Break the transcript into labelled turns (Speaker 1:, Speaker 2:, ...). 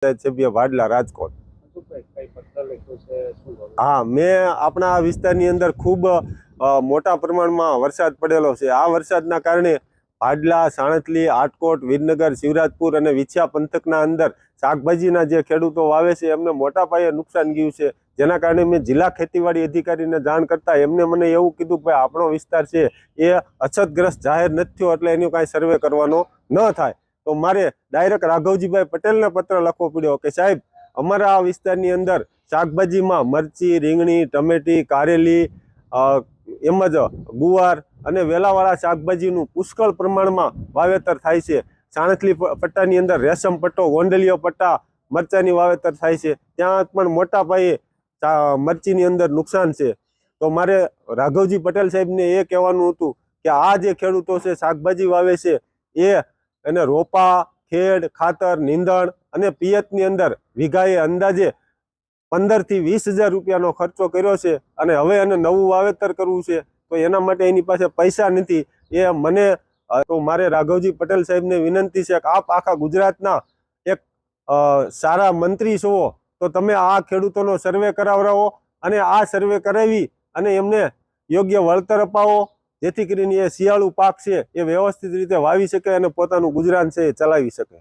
Speaker 1: સભ્ય વાડલા રાજકોટ। हाँ, मैं अपना विस्तारनी अंदर खूब मोटा प्रमाण में वरसाद पड़ेलो छे। आ वरसादना कारणे भाडला, साणतली, आटकोट, वीरनगर, शिवराजपुर और विछिया पंथकना अंदर शाकभाजीना जे खेडूतो वावे छे एमने मोटा पाये नुकसान गयुं छे। जेना कारणे मैं जिला खेतीवाड़ी अधिकारीने जाण करता एमणे मने एवुं कीधुं के आपणो विस्तार छे ए अछतग्रस्त जाहेर नथी थयो एटले एनो कांई सर्वे करवानो न थाय। तो मारे डायरेक्ट राघवजीभाई पटेलने पत्र लखवो पड्यो के साहेब अमारा आ विस्तारनी अंदर शाकभाजीमां मरची, રીંગણી, टमेटी, कारेली एमज गुवार અને વેલાવાળા શાકભાજીનું પુષ્કળ પ્રમાણમાં વાવેતર થાય છે। સાણથલી પટ્ટાની અંદર રેશમ પટ્ટો, ગોંડલિયો પટ્ટા, મરચાની વાવેતર થાય છે, ત્યાં પણ મોટા પાયે મરચીની અંદર નુકસાન છે। તો મારે રાઘવજી પટેલ સાહેબને એ કહેવાનું હતું કે આ જે ખેડૂતો છે શાકભાજી વાવે છે એને રોપા, ખેડ, ખાતર, નીંદણ અને પિયતની અંદર વીઘાએ અંદાજે 15 થી 20,000 રૂપિયાનો ખર્ચો કર્યો છે અને હવે એને નવું વાવેતર કરવું છે તો એના માટે એની પાસે પૈસા નથી। એ મને તો મારે રાઘવજી પટેલ સાહેબને વિનંતી છે કે આપ આખા ગુજરાતના એક સારા મંત્રી છો તો તમે આ ખેડૂતોનો સર્વે કરાવરાવો અને આ સર્વે કરાવી અને એમને યોગ્ય વળતર અપાવો જેથી કરીને એ શિયાળુ પાક છે એ વ્યવસ્થિત રીતે વાવી શકે અને પોતાનું ગુજરાન છે એ ચલાવી શકે।